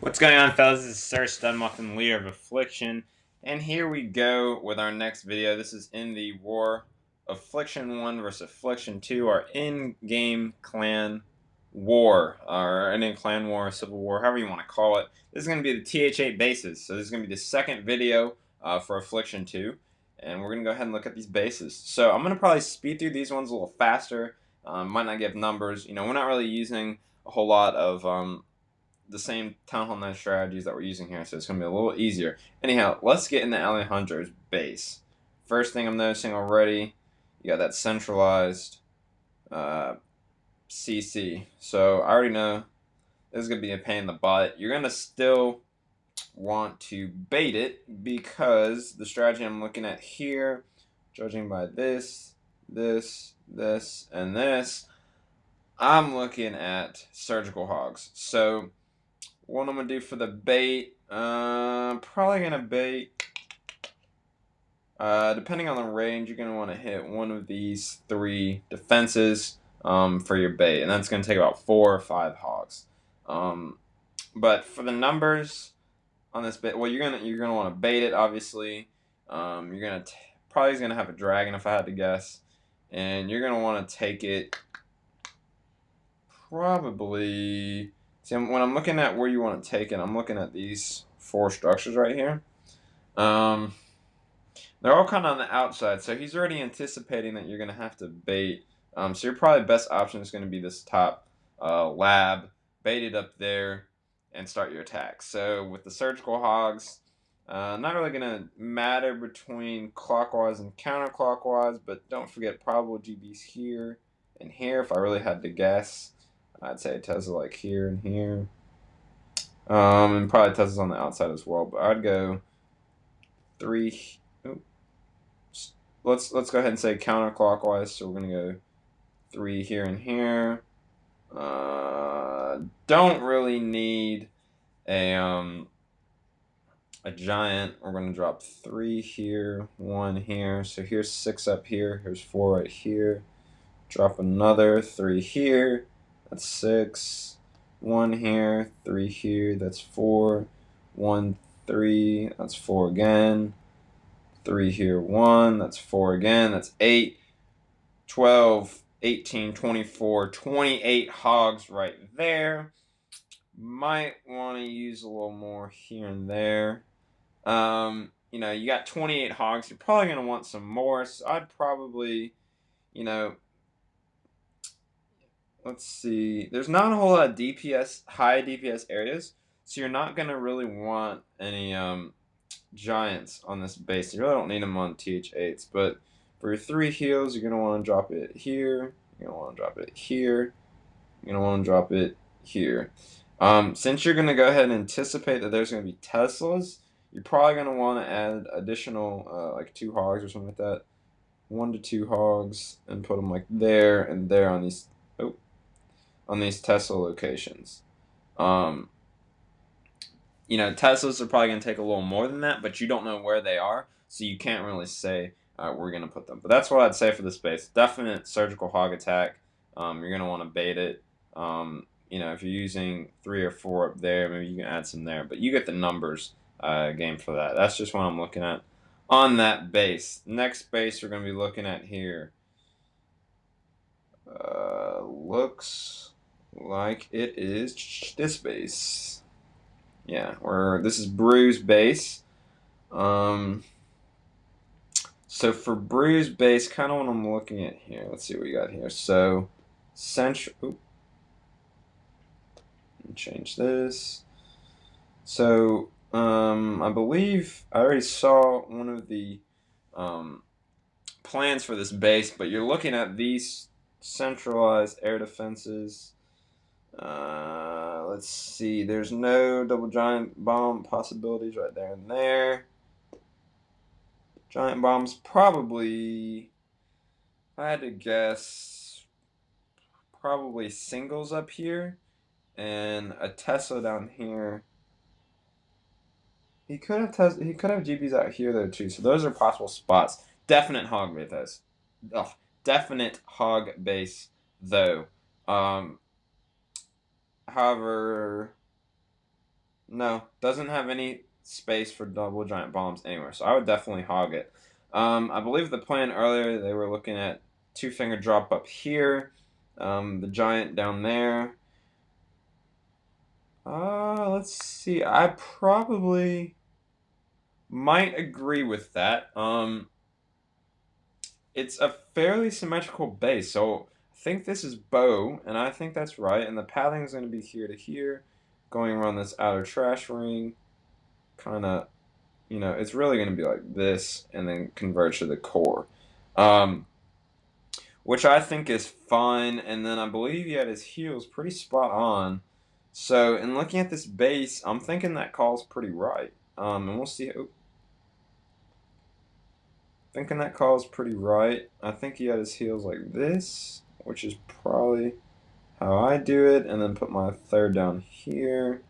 What's going on, fellas? This is Sir Studmuffin, leader of Affliction, and here we go with our next video. This is in the war. Affliction 1 versus Affliction 2, our in-game clan war, or in-game clan war, civil war, however you want to call it. This is going to be the Th8 bases, so this is going to be the second video for Affliction 2, and we're going to go ahead and look at these bases. So I'm going to probably speed through these ones a little faster, might not give numbers. We're not really using a whole lot of the same Town Hall 9 strategies that we're using here, so it's going to be a little easier. Anyhow, let's get into Alejandro's base. First thing I'm noticing already, you got that centralized CC. So I already know this is going to be a pain in the butt. You're going to still want to bait it because the strategy I'm looking at here, judging by this, and this, I'm looking at surgical hogs. So what I'm going to do for the bait, probably going to bait, depending on the range, you're going to want to hit one of these three defenses for your bait. And that's going to take about 4 or 5 hogs. But for the numbers on this bait, well, you're gonna want to bait it, obviously. You're going to probably going to have a dragon if I had to guess. And you're going to want to take it probably... See, when I'm looking at where you want to take it, I'm looking at these 4 structures right here. They're all kind of on the outside, so he's already anticipating that you're going to have to bait. So your probably best option is going to be this top lab, bait it up there, and start your attack. So with the surgical hogs, not really going to matter between clockwise and counterclockwise, but don't forget probable GBs here and here if I really had to guess. I'd say Tesla like here and here. And probably Tesla's on the outside as well, but I'd go 3. Oops. Let's go ahead and say counterclockwise. So we're gonna go 3 here and here. Don't really need a giant. We're gonna drop 3 here, 1 here. So here's 6 up here. Here's 4 right here. Drop another 3 here. That's 6. 1 here, 3 here, that's 4. 1, 3, that's 4 again. 3 here, 1, that's 4 again, that's 8. 12, 18, 24, 28 hogs right there. Might want to use a little more here and there. You got 28 hogs, you're probably going to want some more, so I'd probably, let's see. There's not a whole lot of high DPS areas, so you're not gonna really want any giants on this base. You really don't need them on Th8s, but for your 3 heals, you're gonna want to drop it here. You're gonna want to drop it here. You're gonna want to drop it here. Since you're gonna go ahead and anticipate that there's gonna be Teslas, you're probably gonna want to add additional like 2 hogs or something like that. 1 to 2 hogs and put them like there and there on these. On these Tesla locations. Teslas are probably going to take a little more than that, but you don't know where they are, so you can't really say we're going to put them. But that's what I'd say for this base. Definite surgical hog attack. You're going to want to bait it. If you're using 3 or 4 up there, maybe you can add some there. But you get the numbers game for that. That's just what I'm looking at on that base. Next base we're going to be looking at here. Looks like it is this base. Yeah, this is Brou's base. So for Brou's base, kind of what I'm looking at here. Let's see what we got here. So central. Change this. So I believe I already saw one of the plans for this base, but you're looking at these centralized air defenses. Let's see. There's no double giant bomb possibilities right there and there. Giant bombs probably, if I had to guess, probably singles up here and a Tesla down here. He could have GBs out here though too. So those are possible spots. Definite hog base. Definite hog base though. However, No, doesn't have any space for double giant bombs anywhere, so I would definitely hog it. I believe the plan earlier, they were looking at two finger drop up here, the giant down there. Let's see. I probably might agree with that. It's a fairly symmetrical base, so I think this is bow, and I think that's right. And the pathing is going to be here to here, going around this outer trash ring, kind of, it's really going to be like this, and then converge to the core, um, which I think is fine. And then I believe he had his heels pretty spot on. So in looking at this base, I'm thinking that call's pretty right. And we'll see. Thinking that call is pretty right. I think he had his heels like this, which is probably how I do it, and then put my third down here.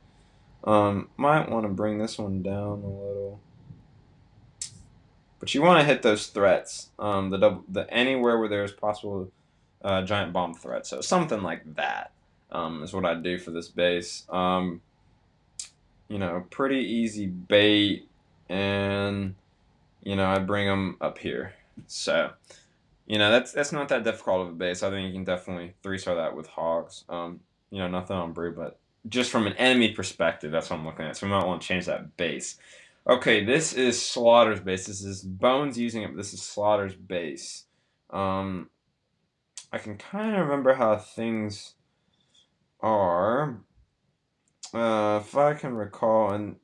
Might want to bring this one down a little, but you want to hit those threats. The anywhere where there's possible giant bomb threat. So something like that is what I do for this base. Pretty easy bait, and I bring them up here. So, that's not that difficult of a base. I think you can definitely 3-star that with hogs. Nothing on Brou, but just from an enemy perspective, that's what I'm looking at. So we might want to change that base. Okay, this is Slaughter's base. This is Bones using it, but this is Slaughter's base. I can kind of remember how things are. If I can recall, and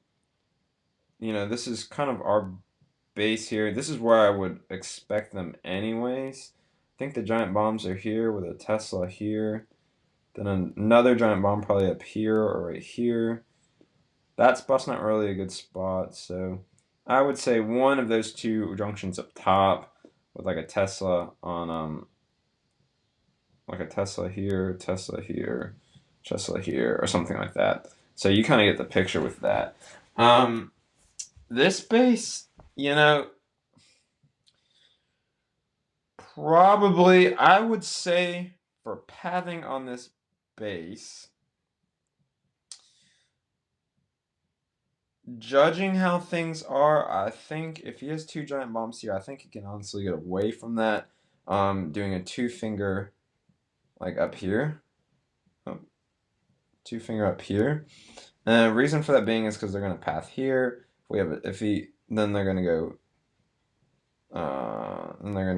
this is kind of our base here. This is where I would expect them anyways. I think the giant bombs are here with a Tesla here. Then another giant bomb probably up here or right here. That spot's not really a good spot, so I would say one of those two junctions up top with like a Tesla on like a Tesla here, Tesla here, Tesla here, or something like that. So you kind of get the picture with that. This base, probably, I would say for pathing on this base, judging how things are, I think if he has two giant bombs here, I think he can honestly get away from that. Doing a two-finger like up here. Oh, two-finger up here. And the reason for that being is because they're going to path here. Then they're going to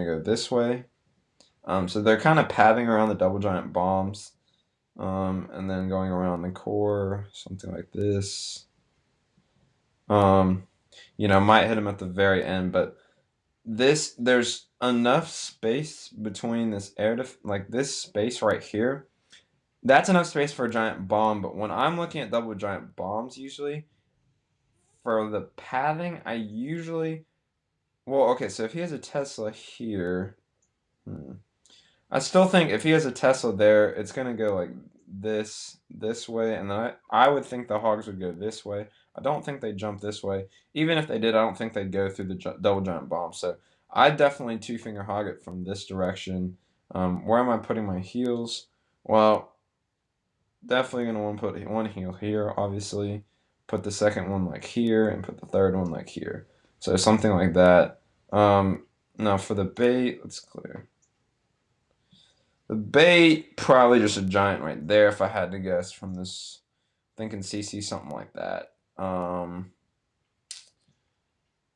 go this way. So they're kind of pathing around the double giant bombs, and then going around the core, something like this. Might hit him at the very end, but there's enough space between this like this space right here. That's enough space for a giant bomb, but when I'm looking at double giant bombs, usually, for the pathing, okay, so if he has a Tesla here, I still think if he has a Tesla there, it's going to go like this way, and then I would think the hogs would go this way. I don't think they'd jump this way. Even if they did, I don't think they'd go through the double giant bomb. So I'd definitely two-finger hog it from this direction. Where am I putting my heels? Well, definitely going to want to put one heel here, obviously. Put the second one like here, and put the third one like here. So something like that. Now for the bait, let's clear. The bait, probably just a giant right there if I had to guess from this. Thinking CC, something like that.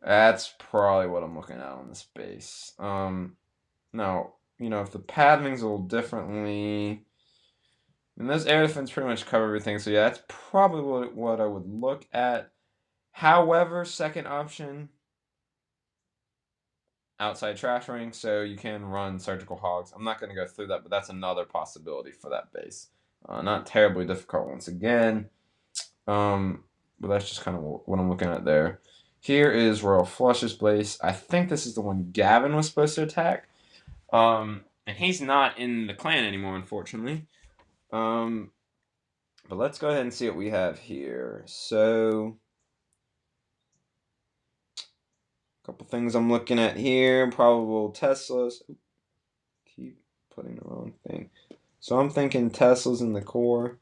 That's probably what I'm looking at on this base. Now, if the pathing's a little differently, and those air defense pretty much cover everything, so yeah, that's probably what I would look at. However, second option, outside trash ring, so you can run surgical hogs. I'm not going to go through that, but that's another possibility for that base. Not terribly difficult once again, but that's just kind of what I'm looking at there. Here is Royal Flush's base. I think this is the one Gavin was supposed to attack, and he's not in the clan anymore, unfortunately. But let's go ahead and see what we have here. So, couple things I'm looking at here. Probable Teslas. Keep putting the wrong thing. So I'm thinking Teslas in the core.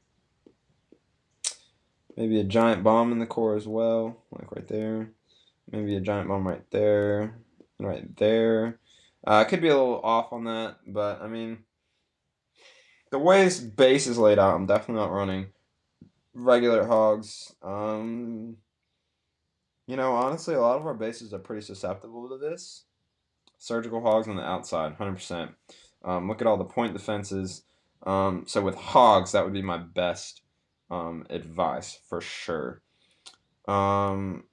Maybe a giant bomb in the core as well, like right there. Maybe a giant bomb right there, and right there. I could be a little off on that, but I mean, the way this base is laid out, I'm definitely not running regular hogs. Honestly, a lot of our bases are pretty susceptible to this. Surgical hogs on the outside, 100%. Look at all the point defenses. So with hogs, that would be my best advice for sure. Um,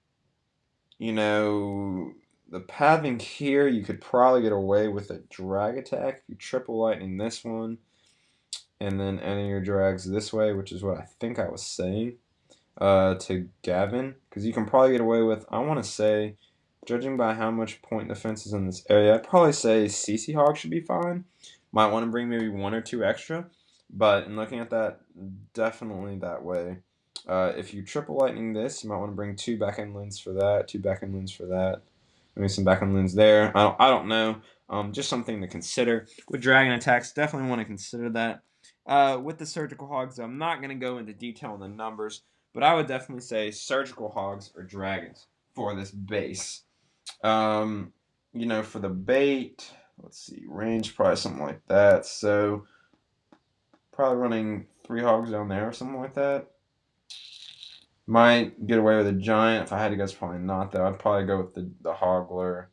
the pathing here, you could probably get away with a drag attack if you triple lightning this one, and then any of your drags this way, which is what I think I was saying to Gavin, because you can probably get away with, I want to say, judging by how much point defense is in this area, I'd probably say CC Hog should be fine. Might want to bring maybe 1 or 2 extra, but in looking at that, definitely that way. If you triple lightning this, you might want to bring 2 back end loons for that, 2 back end loons for that, maybe some back end loons there. I don't know. Just something to consider. With dragon attacks, definitely want to consider that. With the surgical hogs, I'm not going to go into detail on the numbers, but I would definitely say surgical hogs or dragons for this base. For the bait, let's see, range probably something like that. So probably running 3 hogs down there or something like that. Might get away with a giant. If I had to guess, probably not though. I'd probably go with the hogler.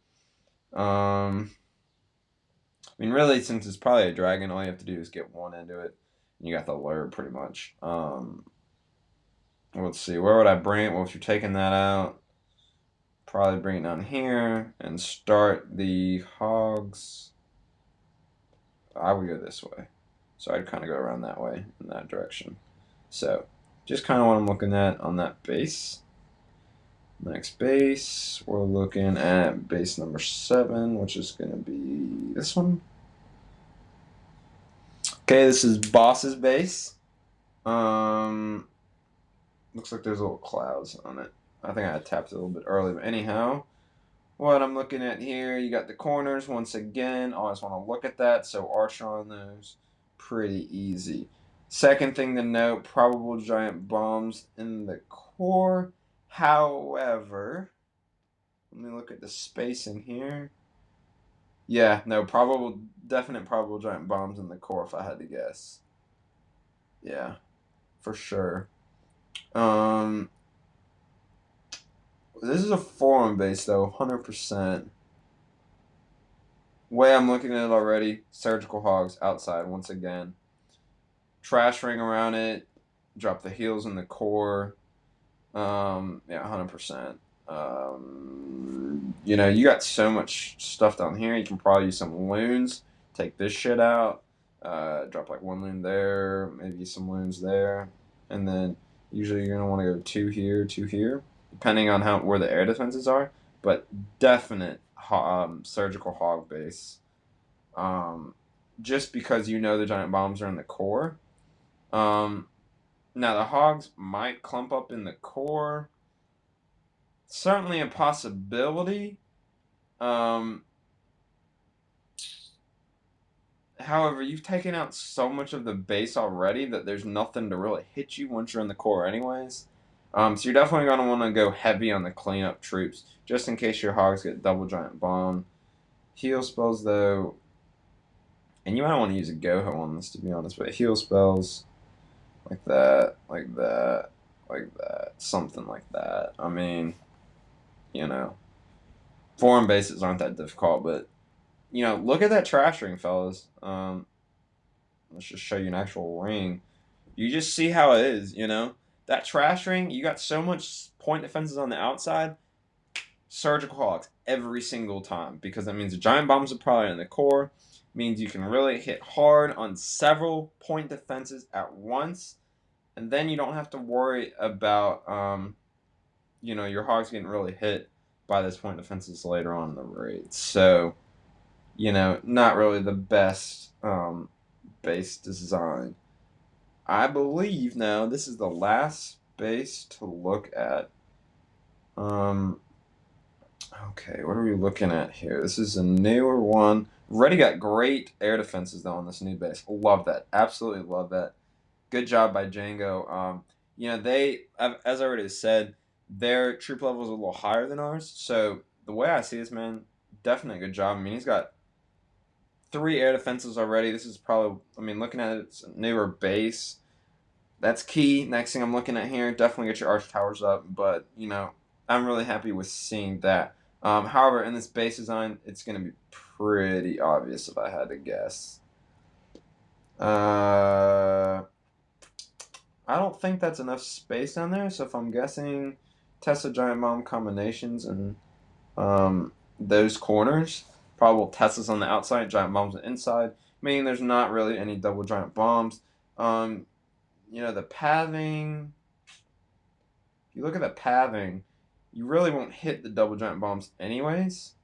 Really, since it's probably a dragon, all you have to do is get 1 into it, and you got the lure pretty much. Let's see, where would I bring it? Well, if you're taking that out, probably bring it down here and start the hogs. I would go this way, so I'd kind of go around that way in that direction. So just kind of what I'm looking at on that base. Next base, we're looking at base number 7, which is going to be this one. Okay, this is Boss's base. Looks like there's little clouds on it. I think I tapped it a little bit early, but anyhow, what I'm looking at here, you got the corners once again. Always want to look at that, so archer on those, pretty easy. Second thing to note, probable giant bombs in the core. However, let me look at the spacing here. Yeah, no, definite probable giant bombs in the core if I had to guess. Yeah, for sure. This is a forum base though, 100%. Way I'm looking at it already, surgical hogs outside once again. Trash ring around it, drop the heels in the core. Yeah, 100%. You got so much stuff down here. You can probably use some loons. Take this shit out. Drop like 1 loon there, maybe some loons there, and then usually you're gonna want to go 2 here, 2 here, depending on where the air defenses are. But definite surgical hog base. Just because the giant bombs are in the core. Now the hogs might clump up in the core. Certainly a possibility. However, you've taken out so much of the base already that there's nothing to really hit you once you're in the core anyways. So you're definitely going to want to go heavy on the cleanup troops, just in case your hogs get double giant bomb. Heal spells, though, and you might want to use a Goho on this, to be honest, but heal spells like that, like that, like that, something like that. I mean, foreign bases aren't that difficult, but look at that trash ring, fellas. Let's just show you an actual ring. You just see how it is, That trash ring, you got so much point defenses on the outside. Surgical hogs every single time, because that means the giant bombs are probably in the core. Means you can really hit hard on several point defenses at once, and then you don't have to worry about your hogs getting really hit by those point defenses later on in the raid. So, not really the best base design. I believe now this is the last base to look at. Okay, what are we looking at here? This is a newer one. Already got great air defenses though on this new base. Love that. Absolutely love that. Good job by Django. you know, as I already said, their troop level is a little higher than ours. So the way I see this, man, definitely a good job. I mean, he's got 3 air defenses already. This is probably, I mean, looking at it, it's a newer base. That's key. Next thing I'm looking at here, definitely get your arch towers up. But, you know, I'm really happy with seeing that. However, in this base design, it's going to be pretty obvious if I had to guess. I don't think that's enough space down there. So if I'm guessing, Tesla Giant Bomb combinations and those corners, probable Teslas on the outside, Giant Bombs on the inside, meaning there's not really any double Giant Bombs. You know, the pathing, if you look at the pathing, you really won't hit the double Giant Bombs anyways,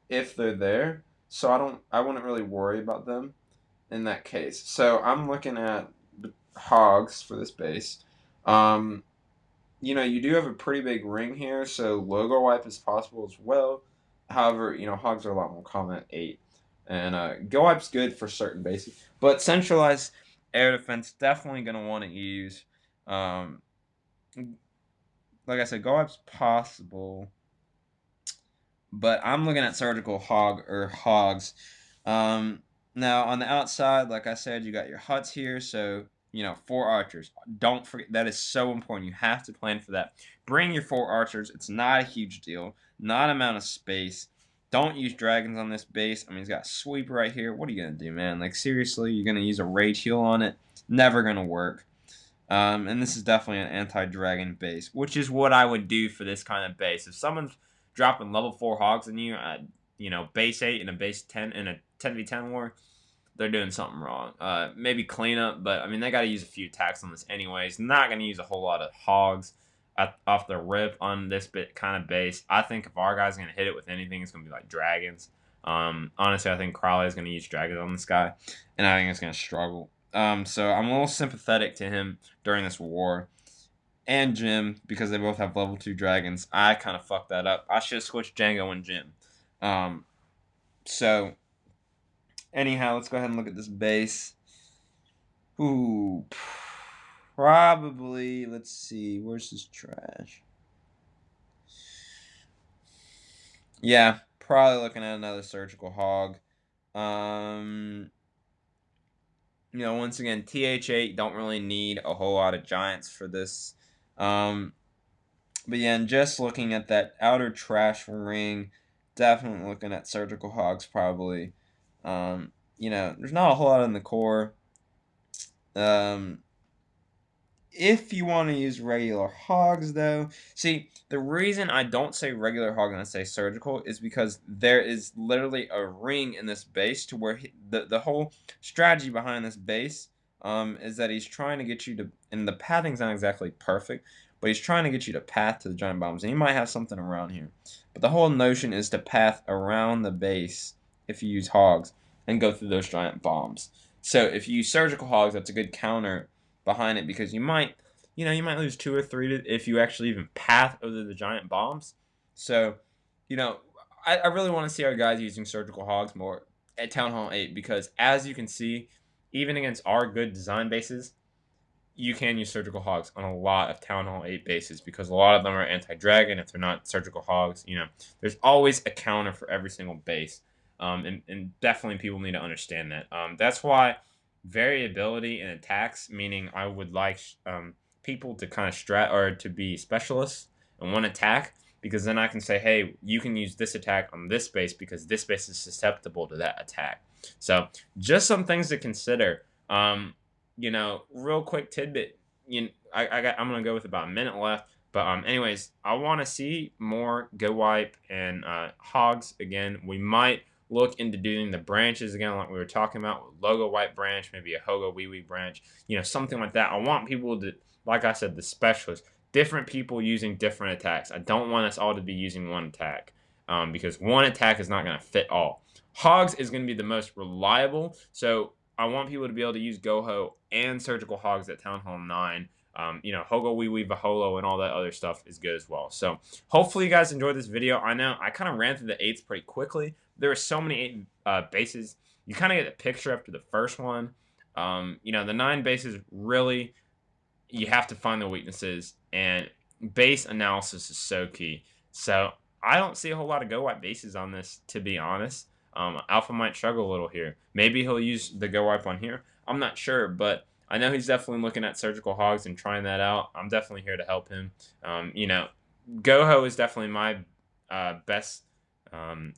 if they're there. So I wouldn't really worry about them in that case. So I'm looking at hogs for this base. You know, you do have a pretty big ring here, so logo wipe is possible as well. However, you know, hogs are a lot more common at 8. And go wipe's good for certain bases. But centralized air defense, definitely going to want to use. Like I said, go wipe's possible. But I'm looking at surgical hog or hogs. Now, on the outside, like I said, you got your huts here, so you know, 4 archers. Don't forget, that is so important. You have to plan for that. Bring your 4 archers. It's not a huge deal. Not amount of space. Don't use dragons on this base. I mean, he's got a sweeper right here. What are you going to do, man? Like, seriously, you're going to use a rage heal on it? Never going to work. And this is definitely an anti-dragon base, which is what I would do for this kind of base. If someone's dropping level 4 hogs on you at, you know, base 8 and a base 10 in a 10v10 war, they're doing something wrong. Maybe cleanup, but I mean, they got to use a few attacks on this anyways. Not going to use a whole lot of hogs off the rip on this kind of base. I think if our guy's going to hit it with anything, it's going to be like dragons. Honestly, I think Crowley is going to use dragons on this guy, and I think it's going to struggle. So I'm a little sympathetic to him during this war. And Jim, because they both have level 2 dragons. I kind of fucked that up. I should have switched Django and Jim. So anyhow, let's go ahead and look at this base. Ooh, probably, let's see, where's this trash? Yeah, probably looking at another surgical hog. You know, once again, Th8 don't really need a whole lot of giants for this. But yeah, and just looking at that outer trash ring, definitely looking at surgical hogs probably. You know, there's not a whole lot in the core. If you want to use regular hogs, though, see, the reason I don't say regular hog and I say surgical is because there is literally a ring in this base to where the whole strategy behind this base is that he's trying to get you to, and the pathing's not exactly perfect, but he's trying to get you to path to the giant bombs, and he might have something around here. But the whole notion is to path around the base if you use hogs and go through those giant bombs. So if you use surgical hogs, that's a good counter behind it, because you might lose 2 or 3 if you actually even path over the giant bombs. So, you know, I really want to see our guys using surgical hogs more at Town Hall 8, because as you can see, even against our good design bases, you can use surgical hogs on a lot of Town Hall 8 bases, because a lot of them are anti-dragon. If they're not surgical hogs, you know, there's always a counter for every single base. And definitely people need to understand that. That's why variability in attacks, meaning I would like people to kind of strat or to be specialists in one attack, because then I can say, hey, you can use this attack on this base because this base is susceptible to that attack. So just some things to consider. You know, real quick tidbit. I'm gonna go with about a minute left. But anyways, I want to see more go wipe and hogs again. We might look into doing the branches again, like we were talking about, with logo wipe branch, maybe a hogo wee wee branch, you know, something like that. I want people to, like I said, the specialists, different people using different attacks. I don't want us all to be using one attack, because one attack is not going to fit all. Hogs is going to be the most reliable, so I want people to be able to use Goho and surgical hogs at Town Hall 9. You know, Hogo Wee Wee Vaholo and all that other stuff is good as well. So hopefully you guys enjoyed this video. I know I kind of ran through the 8s pretty quickly. There are so many 8 bases. You kind of get a picture after the first one. You know, the 9 bases really you have to find the weaknesses, and base analysis is so key. So I don't see a whole lot of go wipe bases on this, to be honest. Alpha might struggle a little here. Maybe he'll use the go wipe on here. I'm not sure, but I know he's definitely looking at surgical hogs and trying that out. I'm definitely here to help him. Goho is definitely my best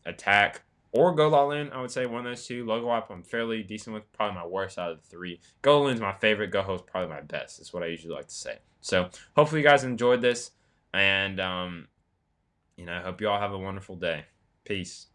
attack, or Go Laloon. I would say one of those two. Logo Wipe I'm fairly decent with. Probably my worst out of the three. Go Laloon's my favorite. Goho is probably my best. That's what I usually like to say. So hopefully you guys enjoyed this, and I hope you all have a wonderful day. Peace.